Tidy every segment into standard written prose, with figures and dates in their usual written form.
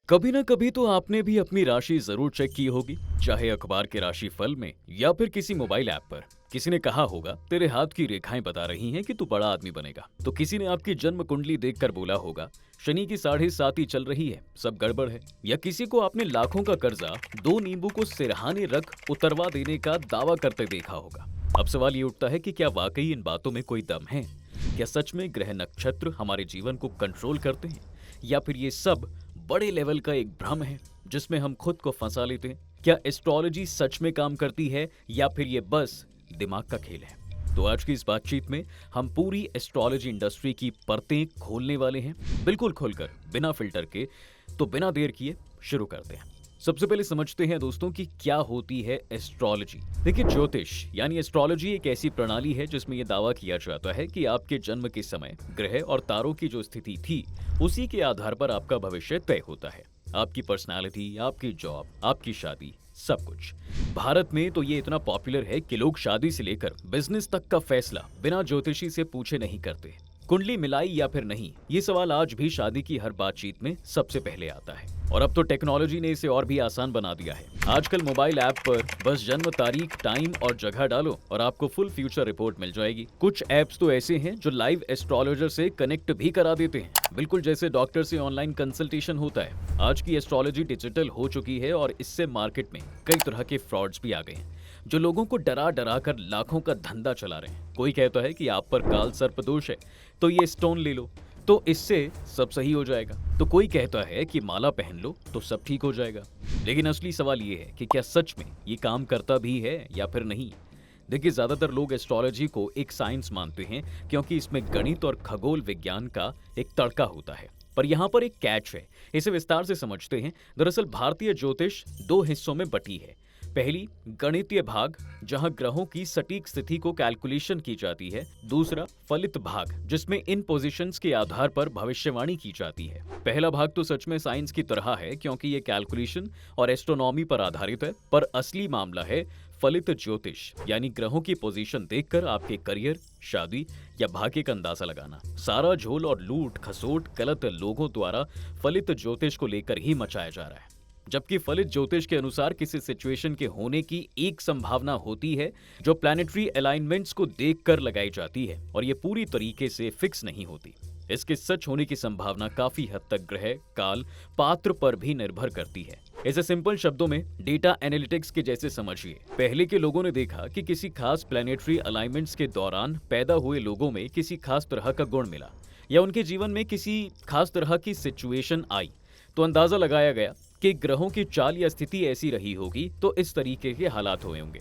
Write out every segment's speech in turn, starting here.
कभी ना कभी तो आपने भी अपनी राशि जरूर चेक की होगी, चाहे अखबार के राशि फल में या फिर किसी मोबाइल ऐप पर। किसी ने कहा होगा तेरे हाथ की रेखाएं बता रही हैं कि तू बड़ा आदमी बनेगा, तो किसी ने आपकी जन्म कुंडली देखकर बोला होगा शनि की 7.5 चल रही है, सब गड़बड़ है। या किसी को आपने लाखों का कर्जा दो नींबू को सिरहाने रख उतरवा देने का दावा करते देखा होगा। अब सवाल ये उठता है कि क्या वाकई इन बातों में कोई दम है? क्या सच में ग्रह नक्षत्र हमारे जीवन को कंट्रोल करते हैं, या फिर ये सब बड़े लेवल का एक भ्रम है जिसमें हम खुद को फंसा लेते हैं? क्या एस्ट्रोलॉजी सच में काम करती है या फिर ये बस दिमाग का खेल है? तो आज की इस बातचीत में हम पूरी एस्ट्रोलॉजी इंडस्ट्री की परतें खोलने वाले हैं, बिल्कुल खोलकर, बिना फिल्टर के। तो बिना देर किए शुरू करते हैं। सबसे पहले समझते हैं दोस्तों कि क्या होती है एस्ट्रोलॉजी। देखिए, ज्योतिष यानी एस्ट्रोलॉजी एक ऐसी प्रणाली है जिसमें यह दावा किया जाता है कि आपके जन्म के समय ग्रह और तारों की जो स्थिति थी उसी के आधार पर आपका भविष्य तय होता है। आपकी पर्सनालिटी, आपकी जॉब, आपकी शादी, सब कुछ। भारत में तो ये इतना पॉपुलर है कि लोग शादी से लेकर बिजनेस तक का फैसला बिना ज्योतिषी से पूछे नहीं करते। कुंडली मिलाई या फिर नहीं, ये सवाल आज भी शादी की हर बातचीत में सबसे पहले आता है। और अब तो टेक्नोलॉजी ने इसे और भी आसान बना दिया है। आजकल मोबाइल ऐप पर बस जन्म तारीख, टाइम और जगह डालो और आपको फुल फ्यूचर रिपोर्ट मिल जाएगी। कुछ ऐप्स तो ऐसे हैं जो लाइव एस्ट्रोलॉजर से कनेक्ट भी करा देते हैं, बिल्कुल जैसे डॉक्टर से ऑनलाइन कंसल्टेशन होता है। आज की एस्ट्रोलॉजी डिजिटल हो चुकी है और इससे मार्केट में कई तरह के फ्रॉड्स भी आ गए हैं जो लोगों को डरा डरा कर लाखों का धंधा चला रहे हैं। कोई कहता है कि आप पर काल सर्प दोष है तो ये स्टोन ले लो, तो इससे सब सही हो जाएगा। तो कोई कहता है कि माला पहन लो तो सब ठीक हो जाएगा। लेकिन असली सवाल ये है कि क्या सच में ये काम करता भी है या फिर नहीं। देखिए, ज्यादातर लोग एस्ट्रोलॉजी को एक साइंस मानते हैं क्योंकि इसमें गणित और खगोल विज्ञान का एक तड़का होता है। पर यहाँ पर एक कैच है, इसे विस्तार से समझते हैं। दरअसल भारतीय ज्योतिष दो हिस्सों में बटी है। पहली, गणितीय भाग, जहां ग्रहों की सटीक स्थिति को कैलकुलेशन की जाती है। दूसरा, फलित भाग, जिसमें इन पोजीशंस के आधार पर भविष्यवाणी की जाती है। पहला भाग तो सच में साइंस की तरह है क्योंकि ये कैलकुलेशन और एस्ट्रोनॉमी पर आधारित है, पर असली मामला है फलित ज्योतिष, यानी ग्रहों की पोजीशन देखकर आपके करियर, शादी या भाग्य का अंदाजा लगाना। सारा झोल और लूट खसोट गलत लोगों द्वारा फलित ज्योतिष को लेकर ही मचाया जा रहा है। जबकि फलित ज्योतिष के अनुसार किसी सिचुएशन के होने की एक संभावना होती है जो प्लैनेटरी अलाइनमेंट्स को देखकर लगाई जाती है, और ये पूरी तरीके से फिक्स नहीं होती। इसके सच होने की संभावना काफी हद तक ग्रह, काल, पात्र पर भी निर्भर करती है। इसे सिंपल शब्दों में डेटा एनालिटिक्स के जैसे समझिए। पहले के लोगों ने देखा कि किसी खास प्लैनेटरी अलाइनमेंट्स के दौरान पैदा हुए लोगों में किसी खास तरह का गुण मिला, या उनके जीवन में किसी खास तरह की सिचुएशन आई, तो अंदाजा लगाया गया कि ग्रहों की चाल या स्थिति ऐसी रही होगी तो इस तरीके के हालात हुए होंगे।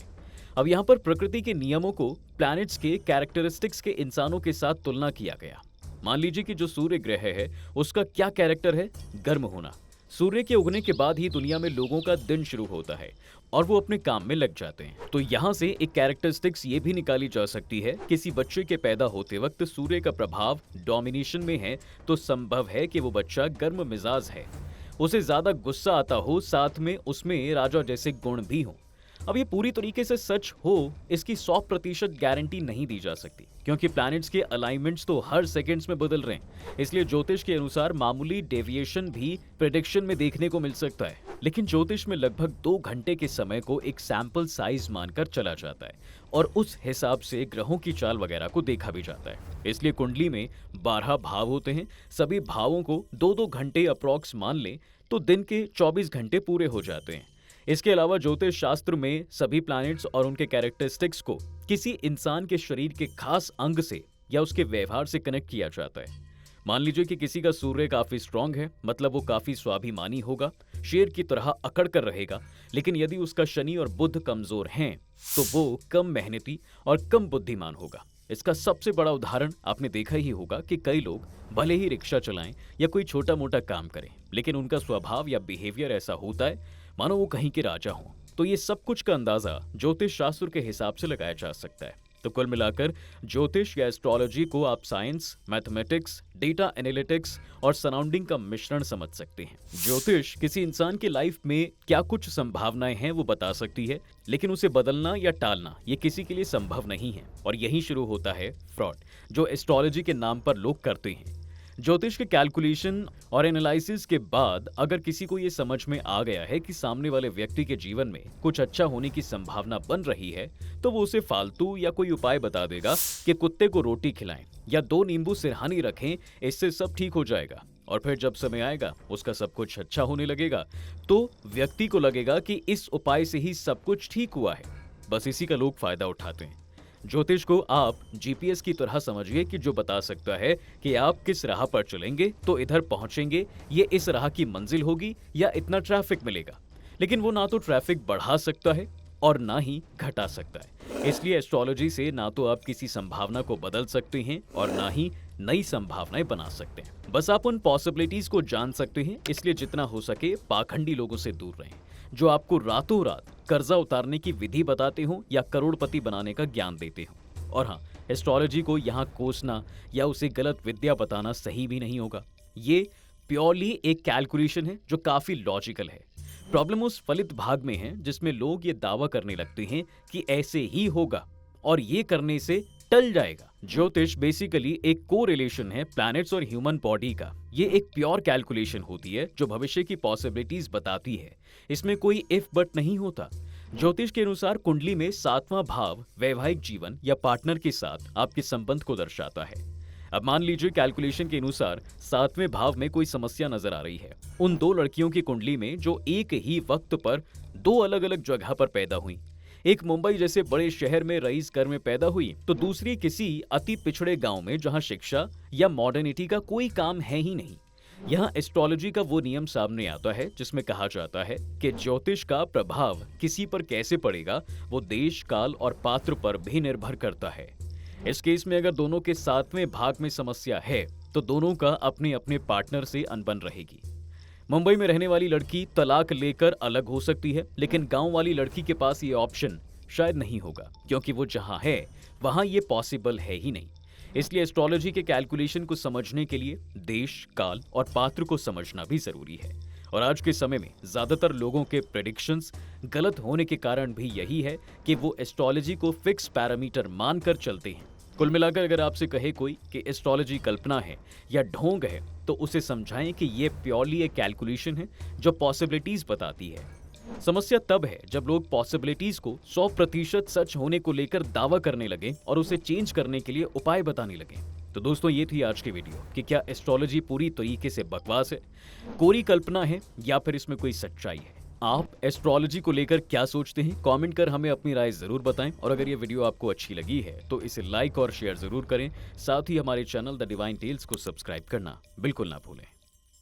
अब यहाँ पर प्रकृति के नियमों को प्लैनेट्स के कैरेक्टरिस्टिक्स के इंसानों के साथ तुलना किया गया। मान लीजिए कि जो सूर्य ग्रह है उसका क्या कैरेक्टर है? गर्म होना। सूर्य के उगने के बाद ही दुनिया में लोगों का दिन शुरू होता है और वो अपने काम में लग जाते हैं। तो यहाँ से एक कैरेक्टरिस्टिक्स ये भी निकाली जा सकती है, किसी बच्चे के पैदा होते वक्त सूर्य का प्रभाव डोमिनेशन में है तो संभव है कि वो बच्चा गर्म मिजाज है, उसे ज्यादा गुस्सा आता हो, साथ में उसमें राजा जैसे गुण भी हों। अब ये पूरी तरीके से सच हो इसकी 100% गारंटी नहीं दी जा सकती क्योंकि प्लैनेट्स के अलाइनमेंट्स तो हर सेकंड्स में बदल रहे हैं। इसलिए ज्योतिष के अनुसार मामूली डेविएशन भी प्रेडिक्शन में देखने को मिल सकता है। लेकिन ज्योतिष में लगभग 2 घंटे के समय को एक सैंपल साइज मानकर चला जाता है और उस हिसाब से ग्रहों की चाल वगैरह को देखा भी जाता है। इसलिए कुंडली में 12 भाव होते हैं। सभी भावों को 2-2 घंटे अप्रॉक्स मान लें तो दिन के 24 घंटे पूरे हो जाते हैं। इसके अलावा ज्योतिष शास्त्र में सभी प्लैनेट्स और उनके कैरेक्टरिस्टिक्स को किसी इंसान के शरीर के खास अंग से या उसके व्यवहार से कनेक्ट किया जाता है। मान लीजिए कि किसी का सूर्य काफी स्ट्रांग है, मतलब वो काफी स्वाभिमानी होगा, शेर की तरह अकड़ कर रहेगा। लेकिन यदि उसका शनि और बुध कमजोर हैं तो वो कम मेहनती और कम बुद्धिमान होगा। इसका सबसे बड़ा उदाहरण आपने देखा ही होगा कि कई लोग भले ही रिक्शा चलाएं या कोई छोटा मोटा काम करें, लेकिन उनका स्वभाव या बिहेवियर ऐसा होता है मानो वो कहीं के राजा हों। तो ये सब कुछ का अंदाजा ज्योतिष शास्त्र के हिसाब से लगाया जा सकता है। तो कुल मिलाकर ज्योतिष या एस्ट्रोलॉजी को आप साइंस, मैथमेटिक्स, डेटा एनालिटिक्स और सराउंडिंग का मिश्रण समझ सकते हैं। ज्योतिष किसी इंसान की लाइफ में क्या कुछ संभावनाएं हैं वो बता सकती है, लेकिन उसे बदलना या टालना ये किसी के लिए संभव नहीं है। और यहीं शुरू होता है फ्रॉड, जो एस्ट्रोलॉजी के नाम पर लोग करते हैं। ज्योतिष के कैलकुलेशन और एनालिसिस के बाद अगर किसी को ये समझ में आ गया है कि सामने वाले व्यक्ति के जीवन में कुछ अच्छा होने की संभावना बन रही है, तो वो उसे फालतू या कोई उपाय बता देगा कि कुत्ते को रोटी खिलाएं या 2 नींबू सिरहानी रखें, इससे सब ठीक हो जाएगा। और फिर जब समय आएगा उसका सब कुछ अच्छा होने लगेगा, तो व्यक्ति को लगेगा कि इस उपाय से ही सब कुछ ठीक हुआ है। बस इसी का लोग फायदा उठाते हैं। ज्योतिष को आप जीपीएस की तरह समझिए कि जो बता सकता है कि आप किस राह पर चलेंगे तो इधर पहुंचेंगे, ये इस राह की मंजिल होगी या इतना ट्रैफिक मिलेगा। लेकिन वो ना तो ट्रैफिक बढ़ा सकता है और ना ही घटा सकता है। इसलिए एस्ट्रोलॉजी से ना तो आप किसी संभावना को बदल सकते हैं और ना ही नई संभावनाएं बना सकते हैं। बस आप उन पॉसिबिलिटीज को जान सकते हैं। इसलिए जितना हो सके पाखंडी लोगों से दूर रहें, जो आपको रातों रात कर्जा उतारने की विधि बताते हो या करोड़पति बनाने का ज्ञान देते हो। और हाँ, एस्ट्रोलॉजी को यहाँ कोसना या उसे गलत विद्या बताना सही भी नहीं होगा। ये प्योरली एक कैलकुलेशन है जो काफी लॉजिकल है। प्रॉब्लम उस फलित भाग में है जिसमें लोग ये दावा करने लगते हैं कि ऐसे ही होगा और ये करने से टल जाएगा। ज्योतिष बेसिकली एक कोरिलेशन है प्लैनेट्स और ह्यूमन बॉडी का। ये एक प्योर कैलकुलेशन होती है जो भविष्य की पॉसिबिलिटीज बताती है। इसमें कोई इफ बट नहीं होता। ज्योतिष के अनुसार कुंडली में 7वां भाव वैवाहिक जीवन या पार्टनर के साथ आपके संबंध को दर्शाता है। अब मान लीजिए कैलकुलेशन के अनुसार 7वें भाव में कोई समस्या नजर आ रही है। उन 2 लड़कियों की कुंडली में जो एक ही वक्त पर 2 अलग अलग जगह पर पैदा हुई, एक मुंबई जैसे बड़े शहर में रईस घर में पैदा हुई तो दूसरी किसी अति पिछड़े गांव में जहां शिक्षा या मॉडर्निटी का कोई काम है ही नहीं। यहाँ एस्ट्रोलॉजी का वो नियम सामने आता है जिसमें कहा जाता है कि ज्योतिष का प्रभाव किसी पर कैसे पड़ेगा वो देश, काल और पात्र पर भी निर्भर करता है। इस केस में अगर दोनों के 7वें भाग में समस्या है तो दोनों का अपने अपने पार्टनर से अनबन रहेगी। मुंबई में रहने वाली लड़की तलाक लेकर अलग हो सकती है, लेकिन गांव वाली लड़की के पास ये ऑप्शन शायद नहीं होगा, क्योंकि वो जहां है वहां ये पॉसिबल है ही नहीं। इसलिए एस्ट्रोलॉजी के कैलकुलेशन को समझने के लिए देश, काल और पात्र को समझना भी जरूरी है। और आज के समय में ज्यादातर लोगों के प्रेडिक्शंस गलत होने के कारण भी यही है कि वो एस्ट्रोलॉजी को फिक्स पैरामीटर मानकर चलते हैं। कुल मिलाकर अगर आपसे कहे कोई कि एस्ट्रोलॉजी कल्पना है या ढोंग है, तो उसे समझाएं कि ये प्योरली एक कैलकुलेशन है जो पॉसिबिलिटीज बताती है। समस्या तब है जब लोग पॉसिबिलिटीज को 100% सच होने को लेकर दावा करने लगे और उसे चेंज करने के लिए उपाय बताने लगे। तो दोस्तों, ये थी आज की वीडियो कि क्या एस्ट्रोलॉजी पूरी तरीके से बकवास है, कोरी कल्पना है या फिर इसमें कोई सच्चाई है। आप एस्ट्रोलॉजी को लेकर क्या सोचते हैं? कमेंट कर हमें अपनी राय जरूर बताएं। और अगर ये वीडियो आपको अच्छी लगी है तो इसे लाइक और शेयर जरूर करें। साथ ही हमारे चैनल द डिवाइन टेल्स को सब्सक्राइब करना बिल्कुल ना भूलें।